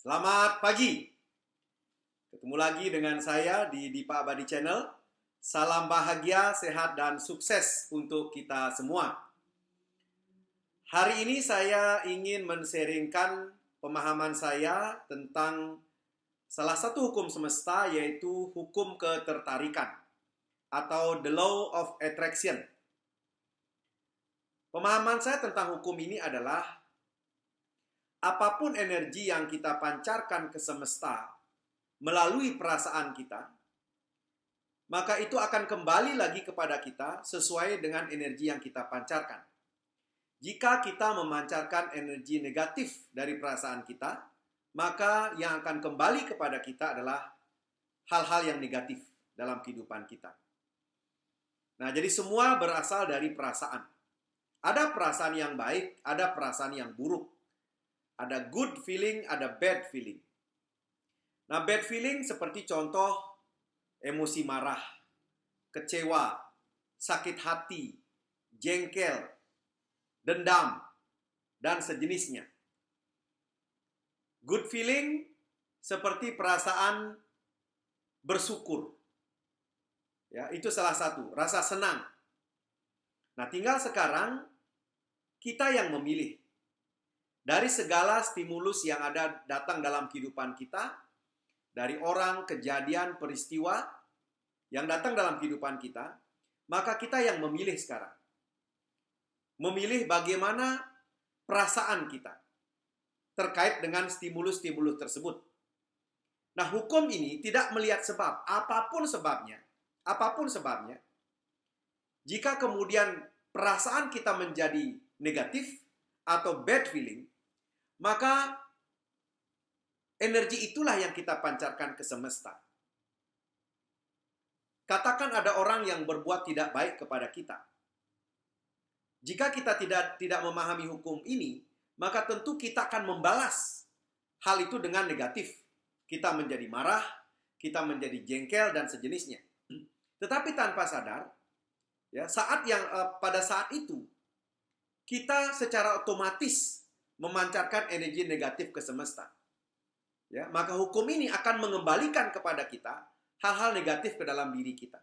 Selamat pagi. Ketemu lagi dengan saya di Dipa Abadi Channel. Salam bahagia, sehat, dan sukses untuk kita semua. Hari ini saya ingin men-sharingkan pemahaman saya tentang salah satu hukum semesta, yaitu hukum ketertarikan atau the law of attraction. Pemahaman saya tentang hukum ini adalah apapun energi yang kita pancarkan ke semesta melalui perasaan kita, maka itu akan kembali lagi kepada kita sesuai dengan energi yang kita pancarkan. Jika kita memancarkan energi negatif dari perasaan kita, maka yang akan kembali kepada kita adalah hal-hal yang negatif dalam kehidupan kita. Nah, jadi semua berasal dari perasaan. Ada perasaan yang baik, ada perasaan yang buruk. Ada good feeling, ada bad feeling. Nah, bad feeling seperti contoh emosi marah, kecewa, sakit hati, jengkel, dendam, dan sejenisnya. Good feeling seperti perasaan bersyukur. Ya, itu salah satu, rasa senang. Nah, tinggal sekarang kita yang memilih. Dari segala stimulus yang ada datang dalam kehidupan kita, dari orang, kejadian, peristiwa yang datang dalam kehidupan kita, maka kita yang memilih sekarang. Memilih bagaimana perasaan kita terkait dengan stimulus-stimulus tersebut. Nah, hukum ini tidak melihat sebab, apapun sebabnya, jika kemudian perasaan kita menjadi negatif atau bad feeling, maka energi itulah yang kita pancarkan ke semesta. Katakan ada orang yang berbuat tidak baik kepada kita. Jika kita tidak memahami hukum ini, maka tentu kita akan membalas hal itu dengan negatif. Kita menjadi marah, kita menjadi jengkel, dan sejenisnya. Tetapi tanpa sadar, ya, pada saat itu, kita secara otomatis memancarkan energi negatif ke semesta. Ya, maka hukum ini akan mengembalikan kepada kita hal-hal negatif ke dalam diri kita.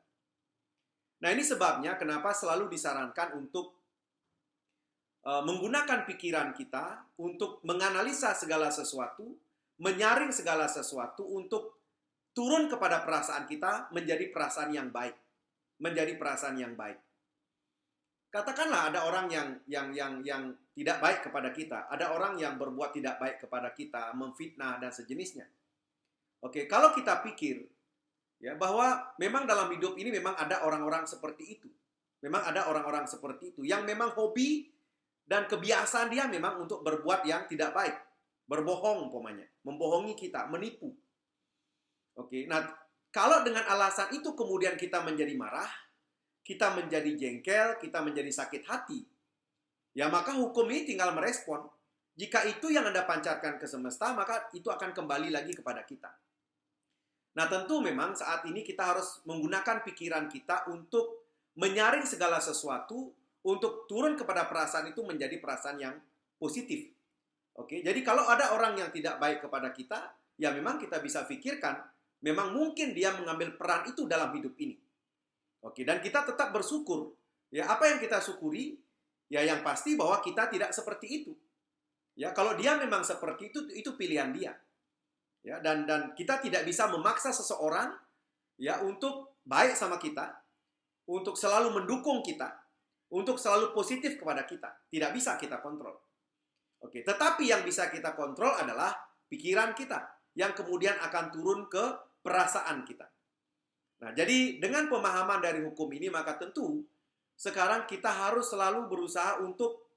Nah, ini sebabnya kenapa selalu disarankan untuk menggunakan pikiran kita untuk menganalisa segala sesuatu, menyaring segala sesuatu untuk turun kepada perasaan kita menjadi perasaan yang baik. Menjadi perasaan yang baik. Katakanlah ada orang yang tidak baik kepada kita, ada orang yang berbuat tidak baik kepada kita, memfitnah dan sejenisnya. Oke, kalau kita pikir ya bahwa memang dalam hidup ini memang ada orang-orang seperti itu. Memang ada orang-orang seperti itu yang memang hobi dan kebiasaan dia memang untuk berbuat yang tidak baik, berbohong umpamanya, membohongi kita, menipu. Oke, nah kalau dengan alasan itu kemudian kita menjadi marah, kita menjadi jengkel, kita menjadi sakit hati, ya maka hukum ini tinggal merespon. Jika itu yang Anda pancarkan ke semesta, maka itu akan kembali lagi kepada kita. Nah, tentu memang saat ini kita harus menggunakan pikiran kita untuk menyaring segala sesuatu, untuk turun kepada perasaan itu menjadi perasaan yang positif. Oke, jadi kalau ada orang yang tidak baik kepada kita, ya memang kita bisa pikirkan, memang mungkin dia mengambil peran itu dalam hidup ini. Oke, dan kita tetap bersyukur. Ya, apa yang kita syukuri? Ya, yang pasti bahwa kita tidak seperti itu. Ya, kalau dia memang seperti itu pilihan dia. Ya, dan kita tidak bisa memaksa seseorang ya untuk baik sama kita, untuk selalu mendukung kita, untuk selalu positif kepada kita. Tidak bisa kita kontrol. Oke, tetapi yang bisa kita kontrol adalah pikiran kita yang kemudian akan turun ke perasaan kita. Nah, jadi dengan pemahaman dari hukum ini, maka tentu sekarang kita harus selalu berusaha untuk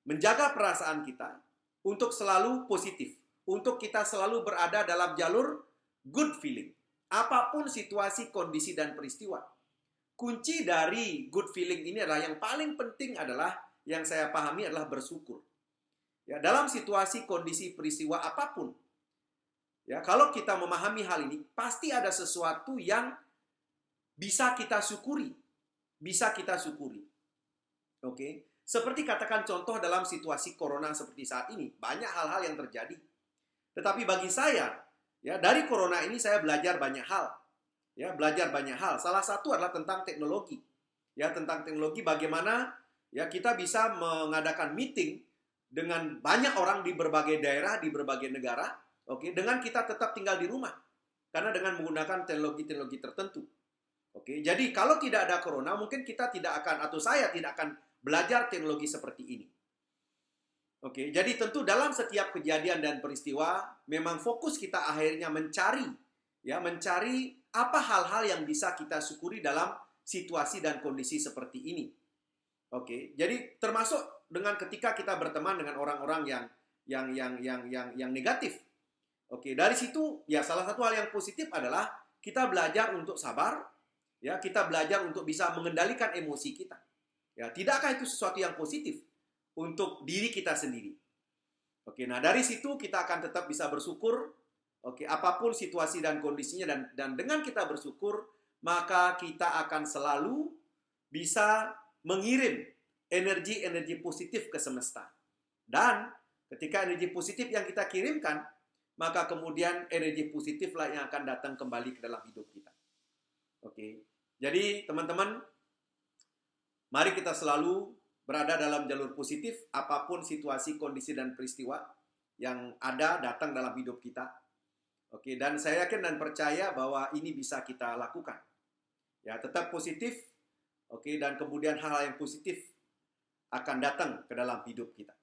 menjaga perasaan kita, untuk selalu positif, untuk kita selalu berada dalam jalur good feeling. Apapun situasi, kondisi, dan peristiwa. Kunci dari good feeling ini adalah yang paling penting adalah, yang saya pahami adalah bersyukur. Ya, dalam situasi, kondisi, peristiwa apapun. Ya, kalau kita memahami hal ini, pasti ada sesuatu yang bisa kita syukuri. Bisa kita syukuri. Oke. Seperti katakan contoh dalam situasi corona seperti saat ini. Banyak hal-hal yang terjadi. Tetapi bagi saya, ya, dari corona ini saya belajar banyak hal. Ya, belajar banyak hal. Salah satu adalah tentang teknologi. Ya, tentang teknologi bagaimana ya kita bisa mengadakan meeting dengan banyak orang di berbagai daerah, di berbagai negara, oke, dengan kita tetap tinggal di rumah. Karena dengan menggunakan teknologi-teknologi tertentu. Oke, jadi kalau tidak ada corona, mungkin kita tidak akan, atau saya tidak akan belajar teknologi seperti ini. Oke, jadi tentu dalam setiap kejadian dan peristiwa, memang fokus kita akhirnya mencari, ya, mencari apa hal-hal yang bisa kita syukuri dalam situasi dan kondisi seperti ini. Oke, jadi termasuk dengan ketika kita berteman dengan orang-orang yang negatif. Oke, dari situ ya salah satu hal yang positif adalah kita belajar untuk sabar, ya, kita belajar untuk bisa mengendalikan emosi kita. Ya, tidakkah itu sesuatu yang positif untuk diri kita sendiri? Oke, nah dari situ kita akan tetap bisa bersyukur. Oke, apapun situasi dan kondisinya, dan dengan kita bersyukur, maka kita akan selalu bisa mengirim energi-energi positif ke semesta. Dan ketika energi positif yang kita kirimkan, maka kemudian energi positiflah yang akan datang kembali ke dalam hidup kita. Oke, jadi teman-teman, mari kita selalu berada dalam jalur positif, apapun situasi, kondisi, dan peristiwa yang ada datang dalam hidup kita. Oke, dan saya yakin dan percaya bahwa ini bisa kita lakukan. Ya, tetap positif, oke, dan kemudian hal-hal yang positif akan datang ke dalam hidup kita.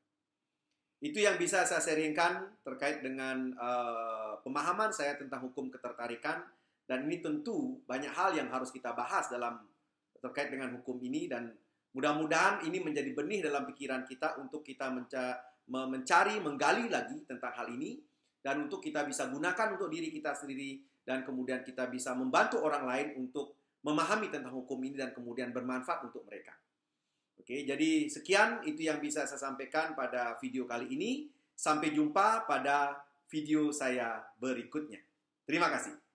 Itu yang bisa saya sharingkan terkait dengan pemahaman saya tentang hukum ketertarikan. Dan ini tentu banyak hal yang harus kita bahas terkait dengan hukum ini. Dan mudah-mudahan ini menjadi benih dalam pikiran kita untuk kita mencari, menggali lagi tentang hal ini. Dan untuk kita bisa gunakan untuk diri kita sendiri. Dan kemudian kita bisa membantu orang lain untuk memahami tentang hukum ini dan kemudian bermanfaat untuk mereka. Oke, jadi sekian itu yang bisa saya sampaikan pada video kali ini. Sampai jumpa pada video saya berikutnya. Terima kasih.